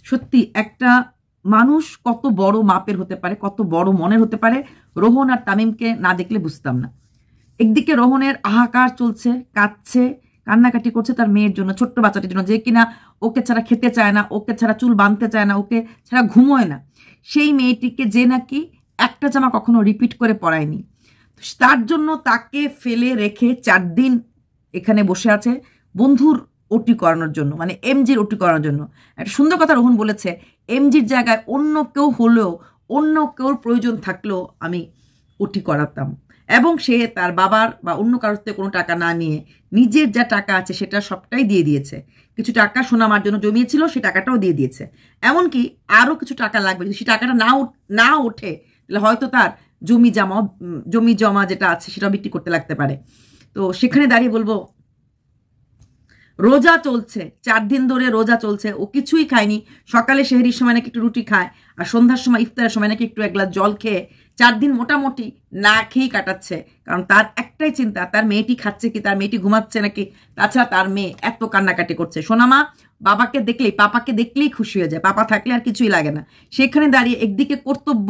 সত্যি একটা মানুষ কত বড় মাপের হতে পারে, কত বড় মনের হতে পারে, রোহন আর তামিমকে না দেখলে বুঝতাম না। একদিকে রোহনের হাহাকার চলছে, কাঁদছে, কান্নাকাটি করছে তার মেয়ের জন্য, ছোট্ট বাচ্চাটির জন্য, যে কিনা ওকে ছাড়া খেতে চায় না, ওকে ছাড়া চুল বাঁধতে চায় না, ওকে ছাড়া ঘুমোয় না। সেই মেয়েটিকে যে নাকি একটা জামা কখনো রিপিট করে পরায়নি, তার জন্য তাকে ফেলে রেখে 4 দিন এখানে বসে আছে বন্ধুর ওটি করানোর জন্য, মানে এমজির ওটি করানোর জন্য। একটা সুন্দর কথা রোহন বলেছে, এমজির জায়গায় অন্য কেউ হলেও, অন্য কেউর প্রয়োজন থাকলেও আমি ওটি করাতাম। এবং সে তার বাবার বা অন্য কারোর থেকে কোনো টাকা না নিয়ে নিজের যা টাকা আছে সেটা সবটাই দিয়ে দিয়েছে। কিছু টাকা সোনামার জন্য জমিয়েছিল, সেই টাকাটাও দিয়ে দিয়েছে। এমনকি আরও কিছু টাকা লাগবে, যদি সেই টাকাটা না ওঠে তাহলে হয়তো তার জমি জমা যেটা আছে সেটাও বিক্রি করতে লাগতে পারে। তো সেখানে দাঁড়িয়ে বলবো, রোজা চলছে, 4 দিন ধরে রোজা চলছে, ও কিছুই খায়নি। সকালে সেহরির সময় নাকি একটু রুটি খায়, আর সন্ধ্যার সময় ইফতারের সময় নাকি একটু 1 গ্লাস জল খেয়ে 4 দিন মোটামুটি না খেয়েই কাটাচ্ছে। কারণ তার একটাই চিন্তা, তার মেয়েটি খাচ্ছে কি, তার মেয়েটি ঘুমাচ্ছে নাকি। তাছাড়া তার মেয়ে এত কান্নাকাটি করছে। সোনামা বাবাকে দেখলেই, পাপাকে দেখলেই খুশি হয়ে যায়, পাপা থাকলে আর কিছুই লাগে না। সেখানে দাঁড়িয়ে একদিকে কর্তব্য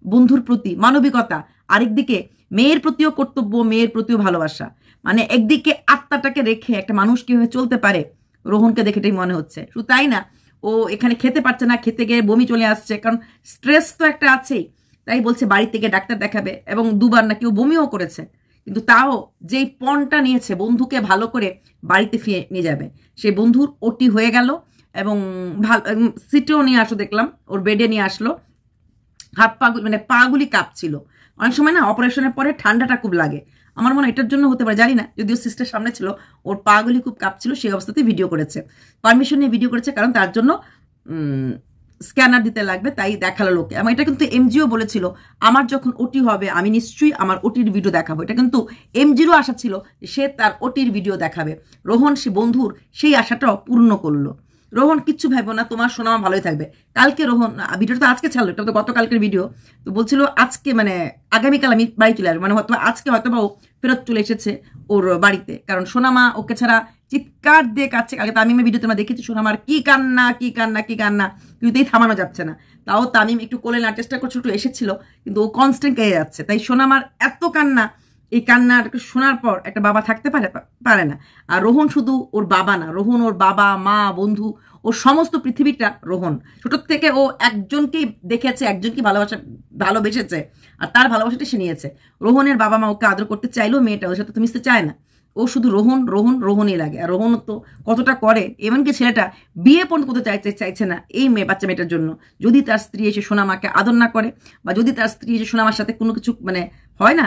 বন্ধুর প্রতি, মানবিকতা, আরেকদিকে মেয়ের প্রতিও কর্তব্য, মেয়ের প্রতিও ভালোবাসা। মানে একদিকে আত্মাটাকে রেখে একটা মানুষ কিভাবে চলতে পারে, রোহনকে দেখে এটাই মনে হচ্ছে। শুধু তাই না, ও এখানে খেতে পারছে না, খেতে গিয়ে বমি চলে আসছে, কারণ স্ট্রেস তো একটা আছেই। তাই বলছে বাড়ি থেকে ডাক্তার দেখাবে, এবং 2বার নাকি ও বমিও করেছে। কিন্তু তাও যেই পণটা নিয়েছে বন্ধুকে ভালো করে বাড়িতে ফিরে নিয়ে যাবে, সেই বন্ধুর ওটি হয়ে গেল। এবং সিটেও নিয়ে আসলো, দেখলাম ওর বেডে নিয়ে আসলো। হাত পা মানে পাগুলি কাঁপছিল। অনেক সময় না অপারেশনের পরে ঠান্ডাটা খুব লাগে, আমার মনে হয় এটার জন্য হতে পারে, জানি না। যদিও সিস্টার সামনে ছিল, ওর পাগুলি খুব কাঁপছিল, সেই অবস্থাতেই ভিডিও করেছে, পারমিশন নিয়ে ভিডিও করেছে, কারণ তার জন্য স্ক্যানার দিতে লাগবে, তাই দেখালো লোকে। এবং এটা কিন্তু এমজিও বলেছিল, আমার যখন ওটি হবে আমি নিশ্চয়ই আমার ওটির ভিডিও দেখাবো। এটা কিন্তু এমজিরও আশা ছিল সে তার ওটির ভিডিও দেখাবে। রোহন সে বন্ধুর সেই আশাটাও পূর্ণ করলো। রোহন কিচ্ছু ভাবো না, তোমার সোনামা ভালোই থাকবে। কালকে রোহন ভিডিওটা তো আজকে ছাড়লো, এটা তো গতকালকের ভিডিও, তো বলছিল আজকে মানে আগামীকাল আমি বাড়ি চলে আসবো, মানে হয়তো আজকে হয়তো বা ও ফেরত চলে এসেছে ওর বাড়িতে। কারণ সোনামা ওকে ছাড়া চিৎকার দিয়ে কাচ্ছে। আগে তামিমের ভিডিও তোমরা দেখেছি, সোনামার কি কান্না কি কান্না কি কান্না, কিছুতেই থামানো যাচ্ছে না। তাও তামিম একটু কোলে নেওয়ার চেষ্টা করছে, একটু এসেছিল, কিন্তু ও কনস্ট্যান্ট কেড়ে যাচ্ছে। তাই সোনামার এত কান্না, এই কান্নার শোনার পর একটা বাবা থাকতে পারে না। আর রোহন শুধু ওর বাবা না, রোহন ওর বাবা, মা, বন্ধু, ওর সমস্ত পৃথিবীটা রোহন। ছোটোর থেকে ও একজনকেই দেখেছে, একজনকে ভালোবেসেছে, আর তার ভালোবাসাটা সে নিয়েছে। রোহনের বাবা মা ওকে আদর করতে চাইলেও মেয়েটা ওর সাথে তো মিশতে চায় না। ও শুধু রোহন রোহন রোহনই লাগে। আর রোহন তো কতটা করে, এমনকি ছেলেটা বিয়ে পর্যন্ত করতে চাইছে না এই বাচ্চা মেয়েটার জন্য। যদি তার স্ত্রী এসে সোনামাকে আদর না করে, বা যদি তার স্ত্রী এসে সোনামার সাথে কোনো কিছু মানে হয় না,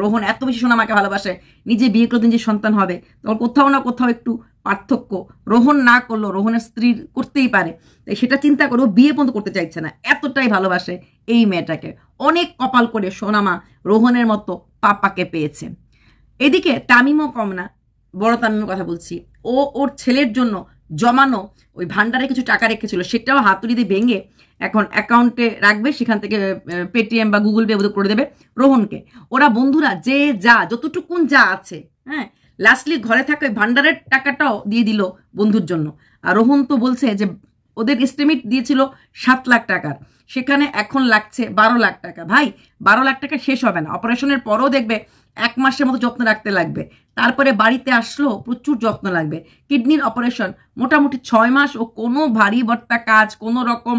রোহন এত বেশি সোনামাকে ভালোবাসে, নিজে বিয়ে করে দিন যে সন্তান হবে, তখন কোথাও না কোথাও একটু পার্থক্য রোহন না করলো রোহনের স্ত্রী করতেই পারে। তাই সেটা চিন্তা করে ও বিয়ে পর্যন্ত করতে চাইছে না, এতটাই ভালোবাসে এই মেয়েটাকে। অনেক কপাল করে সোনামা রোহনের মতো পাপাকে পেয়েছে। এদিকে তামিমও কম না, বড় তামিমের কথা বলছি। ও ওর ছেলের জন্য জমানো ওই ভান্ডারে কিছু টাকা রেখেছিল, সেটাও হাতুড়ি দিয়ে ভেঙে এখন অ্যাকাউন্টে রাখবে, সেখান থেকে পেটিএম বা গুগল পে করে দেবে রোহনকে। ওরা বন্ধুরা যে যা যতটুকুন যা আছে, হ্যাঁ, লাস্টলি ঘরে থাকা ওই ভান্ডারের টাকাটাও দিয়ে দিল বন্ধুর জন্য। আর রোহন তো বলছে যে ওদের এস্টিমেট দিয়েছিল 7 লাখ টাকার, সেখানে এখন লাগছে 12 লাখ টাকা। ভাই 12 লাখ টাকা শেষ হবে না, অপারেশনের পরও দেখবে 1 মাসের মতো যত্ন রাখতে লাগবে। তারপরে বাড়িতে আসলেও প্রচুর যত্ন লাগবে। কিডনির অপারেশন মোটামুটি 6 মাস ও কোনো ভারী ভর্তা কাজ, কোনো রকম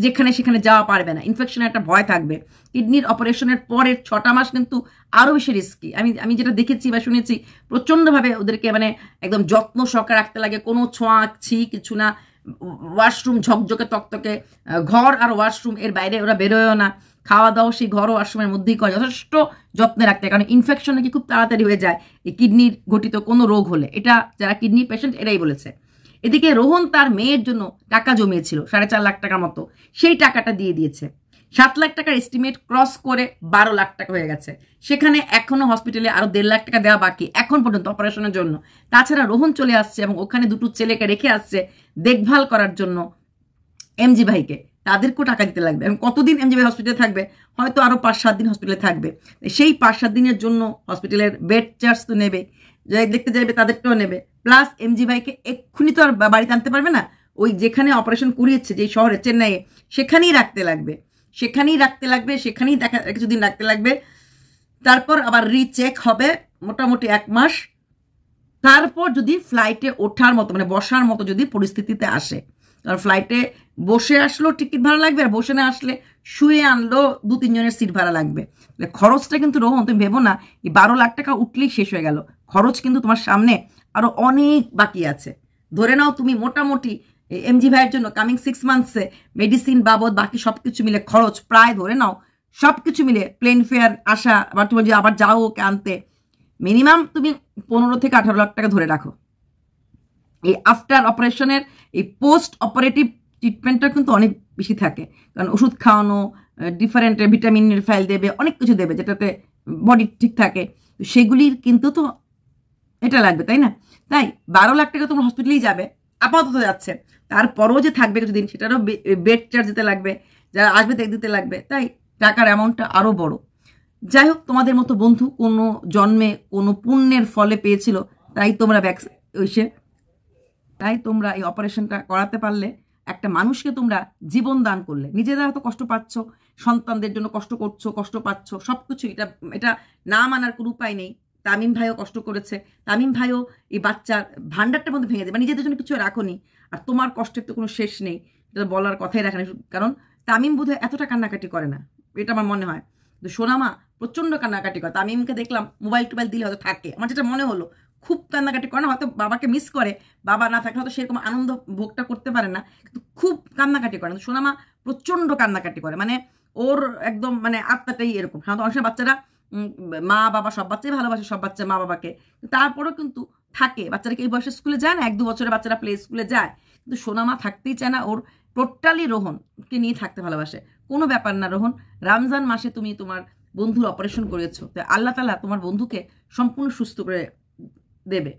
যেখানে সেখানে যাওয়া পারবে না, ইনফেকশনের একটা ভয় থাকবে। কিডনির অপারেশনের পরের 6টা মাস কিন্তু আরও বেশি রিস্কি। আমি যেটা দেখেছি বা শুনেছি, প্রচণ্ডভাবে ওদেরকে মানে একদম যত্ন সহকারে রাখতে লাগে, কোনো ছোঁয়াছি কিছু না। ওয়াশরুম ঝকঝকে তকতকে, ঘর আর ওয়াশরুম এর বাইরে ওরা বেরোয়ও না। খাওয়া দাওয়া সেই ঘর ও ওয়াশরুমের মধ্যেই করে, যথেষ্ট যত্নে রাখতে হয়। কারণ ইনফেকশন নাকি খুব তাড়াতাড়ি হয়ে যায় এই কিডনির ঘটিত কোনো রোগ হলে, এটা যারা কিডনি পেশেন্ট এরাই বলেছে। এদিকে রোহন তার মেয়ের জন্য টাকা জমিয়েছিল 4.5 লাখ টাকার মতো, সেই টাকাটা দিয়ে দিয়েছে। 7 লাখ টাকার এস্টিমেট ক্রস করে 12 লাখ টাকা হয়ে গেছে। সেখানে এখনো হসপিটালে আরো 1.5 লাখ টাকা দেওয়া বাকি এখন পর্যন্ত অপারেশনের জন্য। তাছাড়া রোহন চলে আসছে এবং ওখানে 2টো ছেলেকে রেখে আসছে দেখভাল করার জন্য এমজি ভাইকে, তাদেরকেও টাকা দিতে লাগবে। এবং কতদিন এমজি ভাই হসপিটালে থাকবে, হয়তো আরো 5-7 দিন হসপিটালে থাকবে। সেই 5-7 দিনের জন্য হসপিটালের বেড চার্জ তো নেবে, যাই দেখতে যাবে তাদেরটাও নেবে, প্লাস এমজি ভাইকে এক্ষুনি তো আর বাড়িতে আনতে পারবে না, ওই যেখানে অপারেশন করিয়েছে যে শহরে চেন্নাইয়ে সেখানেই রাখতে লাগবে, সেখানেই দেখা কিছুদিন রাখতে লাগবে। তারপর আবার রিচেক হবে মোটামুটি 1 মাস। তারপর যদি ফ্লাইটে ওঠার মতো মানে বসার মতো যদি পরিস্থিতিতে আসে, কারণ ফ্লাইটে বসে আসলেও টিকিট ভাড়া লাগবে, আর বসে না আসলে শুয়ে আনলেও 2-3 জনের সিট ভাড়া লাগবে। খরচটা কিন্তু রোহন তুমি ভেবো না এই 12 লাখ টাকা উঠলেই শেষ হয়ে গেল। খরচ কিন্তু তোমার সামনে আরো অনেক বাকি আছে। ধরে নাও তুমি মোটামুটি এমজি ভাইয়ের জন্য কামিং 6 মান্থসে মেডিসিন বাবদ বাকি সবকিছু মিলে খরচ প্রায় ধরে নাও সবকিছু মিলে প্লেন ফেয়ার আসা, আবার তুমি যে আবার যাও ওকে আনতে, মিনিমাম তুমি 15 থেকে 18 লাখ টাকা ধরে রাখো। এই আফটার অপারেশনের এই পোস্ট অপারেটিভ ট্রিটমেন্টটা কিন্তু অনেক বেশি থাকে, কারণ ওষুধ খাওয়ানো, ডিফারেন্ট ভিটামিনের ফাইল দেবে, অনেক কিছু দেবে যেটাতে বডি ঠিক থাকে, সেগুলির কিন্তু তো এটা লাগবে, তাই না? তাই 12 লাখ টাকা তোমার হসপিটালেই যাবে, আপাতত যাচ্ছে। তারপরও যে থাকবে কিছুদিন সেটারও বেড চার্জ দিতে লাগবে, যারা আসবে দিতে লাগবে, তাই টাকার অ্যামাউন্টটা আরও বড়। যাই হোক, তোমাদের মতো বন্ধু কোনো জন্মে কোনো পুণ্যের ফলে পেয়েছিল, তাই তোমরা এই অপারেশনটা করাতে পারলে, একটা মানুষকে তোমরা জীবন দান করলে। নিজেরা হয়তো কষ্ট পাচ্ছ, সন্তানদের জন্য কষ্ট করছো, কষ্ট পাচ্ছ, সবকিছু এটা না মানার কোনো উপায় নেই। তামিম ভাইও কষ্ট করেছে, তামিম ভাইও এই বাচ্চার ভান্ডারটার মধ্যে ভেঙে দেবে, নিজেদের জন্য কিছু রাখোনি, আর তোমার কষ্টের তো কোনো শেষ নেই, এটা বলার কথাই রাখেনি। কারণ তামিম বোধহয় এতটা কান্নাকাটি করে না, এটা আমার মনে হয়। তো সোনামা প্রচণ্ড কান্নাকাটি করে, তামিমকে দেখলাম মোবাইল টোবাইল দিলে হয়তো থাকে, আমার যেটা মনে হলো খুব কান্নাকাটি করে না, হয়তো বাবাকে মিস করে, বাবা না থাকলে হয়তো সেরকম আনন্দ ভোগটা করতে পারে না, কিন্তু খুব কান্নাকাটি করে না। সোনামা প্রচণ্ড কান্নাকাটি করে, মানে ওর একদম মানে আত্মাটাই এরকম। সাধারণত অনেক সময় বাচ্চারা মা বাবা সব বাচ্চাই ভালোবাসে, সব বাচ্চা মা বাবাকে, তারপরেও কিন্তু থাকে বাচ্চারা কি এই বয়সে স্কুলে যায় না, 1-2 বছরের বাচ্চারা প্লে স্কুলে যায়, কিন্তু সোনামা থাকতেই চায় না, ওর টোটালি রোহনকে নিয়ে থাকতে ভালোবাসে। কোনো ব্যাপার না রোহন, রমজান মাসে তুমি তোমার বন্ধুর অপারেশন করেছো, তো আল্লাহ তাআলা তোমার বন্ধুকে সম্পূর্ণ সুস্থ করে দেবে।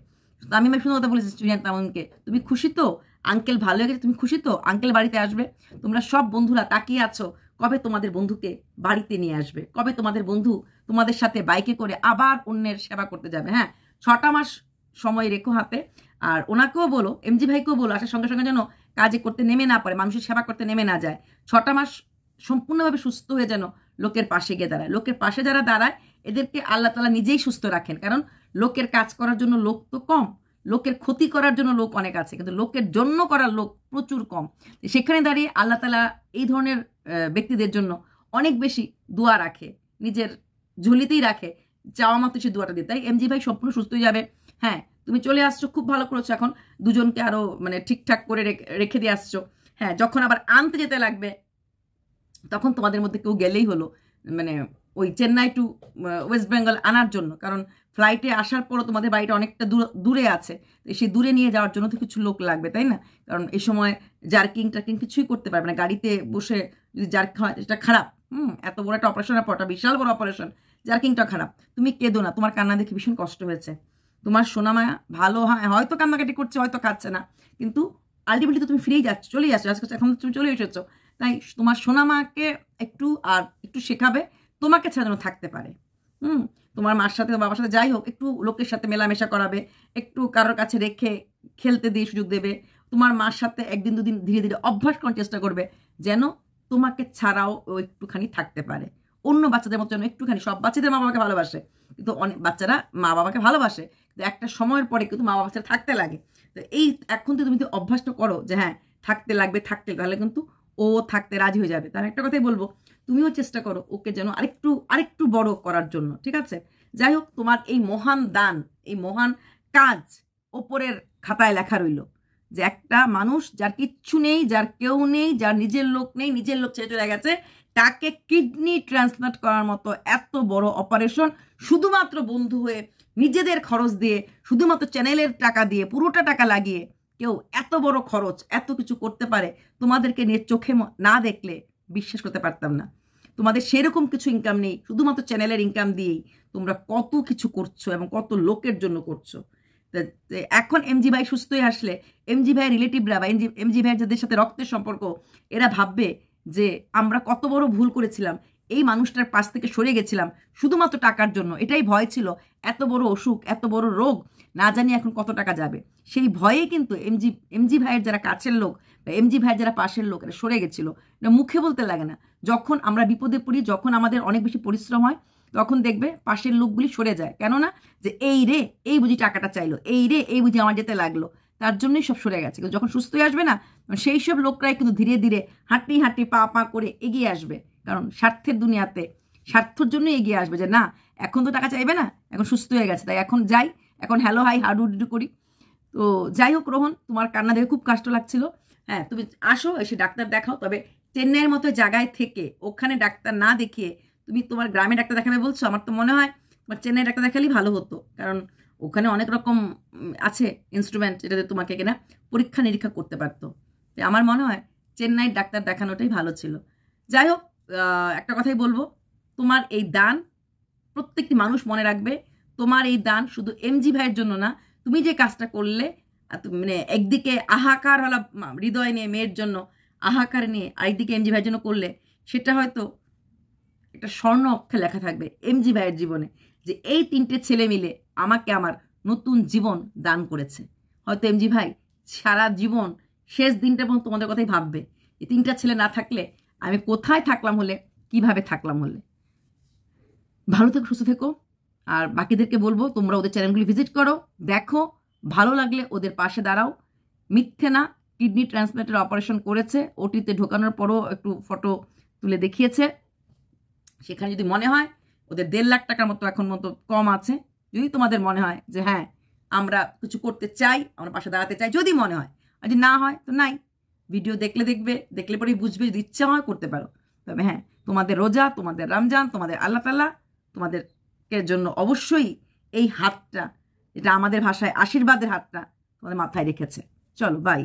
আমি শুনে কথা বলেছি তামিমকে, তুমি খুশি তো? আঙ্কেল ভালো হয়ে গেছে, তুমি খুশি তো? আঙ্কেল বাড়িতে আসবে? তোমরা সব বন্ধুরা তাকিয়ে আছো কবে তোমাদের বন্ধুকে বাড়িতে নিয়ে আসবে, কবে তোমাদের বন্ধু তোমাদের সাথে বাইকে করে আবার অন্যের সেবা করতে যাবে। হ্যাঁ, 6টা মাস সময় রেখো হাতে, আর ওনাকেও বলো, এমজি ভাইকেও বলো আসার সঙ্গে সঙ্গে যেন কাজে করতে নেমে না পারে, মানুষের সেবা করতে নেমে না যায়। 6টা মাস সম্পূর্ণভাবে সুস্থ হয়ে যেন লোকের পাশে গিয়ে দাঁড়ায়। লোকের পাশে যারা দাঁড়ায় এদেরকে আল্লাহ তাআলা নিজেই সুস্থ রাখেন, কারণ লোকের কাজ করার জন্য লোক তো কম, লোকের ক্ষতি করার জন্য লোক অনেক আছে, কিন্তু লোকের জন্য করার লোক প্রচুর কম। সেখানে দাঁড়িয়ে আল্লাহ তাআলা এই ধরনের ব্যক্তিদের জন্য অনেক বেশি দোয়া রাখে, নিজের ঝুলিতেই রাখে, চাওয়া মতো সে দোয়াটা দিয়ে। তাই এমজি ভাই সম্পূর্ণ সুস্থ হয়ে যাবে। হ্যাঁ, তুমি চলে আসছো, খুব ভালো করেছো, এখন দুজনকে আরো মানে ঠিকঠাক করে রেখে দিয়ে আসছো। হ্যাঁ, যখন আবার আনতে যেতে লাগবে তখন তোমাদের মধ্যে কেউ গেলেই হলো, মানে ওই চেন্নাই টু ওয়েস্ট বেঙ্গল আনার জন্য, কারণ ফ্লাইটে আসার পরও তোমাদের বাড়িটা অনেকটা দূরে আছে, সেই দূরে নিয়ে যাওয়ার জন্য তো কিছু লোক লাগবে, তাই না? কারণ এই সময় জার্কিং টার্কিং কিছুই করতে পারবে না, গাড়িতে বসে যদি জার্ক হয় সেটা খারাপ। এত বড় একটা অপারেশনের পরটা বিশাল বড় অপারেশন, জার্কিংটা খারাপ। তুমি কেঁদো না, তোমার কান্না দেখে ভীষণ কষ্ট হয়েছে। তোমার সোনামা ভালো, হয়তো কান্নাকাটি করছে, হয়তো কাঁদছে না, কিন্তু আলটিমেটলি তো তুমি ফিরেই যাচ্ছ, চলেই আসছো, আজকে এখন তুমি চলে এসেছো। তাই তোমার সোনামাকে একটু শেখাবে তোমাকে ছাড়া যেন থাকতে পারে। তোমার মার সাথে বাবার সাথে যাই হোক, একটু লোকের সাথে মেলামেশা করাবে, একটু কারোর কাছে রেখে খেলতে দিয়ে সুযোগ দেবে। তোমার মার সাথে 1-2 দিন ধীরে ধীরে অভ্যাস করার চেষ্টা করবে, যেন তোমাকে ছাড়াও ও একটুখানি থাকতে পারে, অন্য বাচ্চাদের মতো যেন একটুখানি। সব বাচ্চাদের মা বাবাকে ভালোবাসে, কিন্তু অনেক বাচ্চারা মা বাবাকে ভালোবাসে, কিন্তু একটা সময়ের পরে কিন্তু মা বাবার সাথে থাকতে লাগে। তো এই এখন তো তুমি অভ্যাসটা করো যে হ্যাঁ থাকতে লাগবে, তাহলে কিন্তু ও থাকতে রাজি হয়ে যাবে। তার একটা কথাই বলবো, তুমিও চেষ্টা করো ওকে যেন আরেকটু বড় করার জন্য, ঠিক আছে? যাই হোক, তোমার এই মহান দান, এই মহান কাজ ওপরের খাতায় লেখা রইল, যে একটা মানুষ যার কিচ্ছু নেই, যার কেউ নেই, যার নিজের লোক নেই, নিজের লোক ছেড়ে চলে গেছে, তাকে কিডনি ট্রান্সপ্লান্ট করার মতো এত বড় অপারেশন শুধুমাত্র বন্ধু হয়ে নিজেদের খরচ দিয়ে, শুধুমাত্র চ্যানেলের টাকা দিয়ে, পুরোটা টাকা লাগিয়ে কেউ এত বড় খরচ এত কিছু করতে পারে, তোমাদেরকে নিয়ে চোখে না দেখলে বিশ্বাস করতে পারতাম না। তোমাদের সেরকম কিছু ইনকাম নেই, শুধুমাত্র চ্যানেলের ইনকাম দিয়েই তোমরা কত কিছু করছো এবং কত লোকের জন্য করছো। এখন এমজি ভাই সুস্থ হয়ে আসলে এমজি ভাইয়ের রিলেটিভরা বা এমজি ভাইয়ের যাদের সাথে রক্তের সম্পর্ক, এরা ভাববে যে আমরা কত বড় ভুল করেছিলাম, এই মানুষটার পাশ থেকে সরে গেছিলাম শুধুমাত্র টাকার জন্য। এটাই ভয় ছিল, এত বড় অসুখ, এত বড় রোগ, না জানি এখন কত টাকা যাবে। সেই ভয়ে কিন্তু এমজি ভাইয়ের যারা কাছের লোক বা এমজি ভাইয়ের যারা পাশের লোক এটা সরে গেছিল। এটা মুখে বলতে লাগে না, যখন আমরা বিপদে পড়ি, যখন আমাদের অনেক বেশি পরিশ্রম হয়, তখন দেখবে পাশের লোকগুলি সরে যায়। কেননা যে এই রে, এই বুঝি টাকাটা চাইলো, এই রে, এই বুঝি আমার যেতে লাগলো, তার জন্যই সব সরে গেছে। কিন্তু যখন সুস্থ হয়ে আসবে না, সেই সব লোকরাই কিন্তু ধীরে ধীরে হাঁটি হাঁটি পা পা করে এগিয়ে আসবে। কারণ স্বার্থের দুনিয়াতে স্বার্থর জন্য এগিয়ে আসবে, যে না এখন তো টাকা চাইবে না, এখন সুস্থ হয়ে গেছে, তাই এখন যাই, এখন হ্যালো হাই হাডুডু করি। তো যাই হোক রোহন, তোমার কান্না দেখে খুব কষ্ট লাগছিল। হ্যাঁ, তুমি আসো, এসে ডাক্তার দেখাও, তবে চেন্নাইয়ের মতো জায়গায় থেকে ওখানে ডাক্তার না দেখিয়ে তুমি তোমার গ্রামে ডাক্তার দেখাবে বলছো। আমার তো মনে হয় তোমার চেন্নাই ডাক্তার দেখালেই ভালো হতো, কারণ ওখানে অনেক রকম আছে ইনস্ট্রুমেন্ট, যেটাতে তোমাকে কিনা পরীক্ষা নিরীক্ষা করতে পারতো। আমার মনে হয় চেন্নাইয়ের ডাক্তার দেখানোটাই ভালো ছিল। যাই হোক, একটা কথাই বলবো, তোমার এই দান প্রত্যেকটি মানুষ মনে রাখবে। তোমার এই দান শুধু এমজি ভাইয়ের জন্য না, তুমি যে কাজটা করলে, মানে একদিকে আহাকার হলো হৃদয় নিয়ে মেয়ের জন্য আহাকার নিয়ে, আরেকদিকে এমজি ভাইয়ের জন্য করলে, সেটা হয়তো একটা স্বর্ণ অক্ষরে লেখা থাকবে এমজি ভাইয়ের জীবনে, যে এই 3টে ছেলে মিলে আমাকে আমার নতুন জীবন দান করেছে। হয়তো এমজি ভাই সারা জীবন শেষ দিনটা পর্যন্ত তোমাদের কথাই ভাববে, এই 3টা ছেলে না থাকলে আমি কোথায় থাকলাম হলে, কিভাবে থাকলাম হলে। ভালো থেকো, সুস্থ থেকো। আর বাকিদেরকে বলবো তোমরা ওদের চ্যানেলগুলি ভিজিট করো, দেখো, ভালো লাগলে ওদের পাশে দাঁড়াও। মিথ্যে না, কিডনি ট্রান্সপ্লান্টের অপারেশন করেছে, ওটিতে ঢোকানোর পরও একটু ফটো তুলে দেখিয়েছে। সেখানে যদি মনে হয় ওদের 1.5 লাখ টাকার মতো এখন মতো কম আছে, যদি তোমাদের মনে হয় যে হ্যাঁ আমরা কিছু করতে চাই, আমরা পাশে দাঁড়াতে চাই, যদি মনে হয়, আর যদি না হয় তো নাই। ভিডিও দেখলে দেখবে, দেখলে পরেই বুঝবে, যদি ইচ্ছা হয় করতে পারো। তবে হ্যাঁ, তোমাদের রোজা, তোমাদের রমজান, তোমাদের আল্লাহ তাআলা তোমাদেরকে জন্য অবশ্যই এই হাতটা, এটা আমাদের ভাষায় আশীর্বাদের হাতটা, তোমাদের মাথায় রেখেছে। চলো বাই।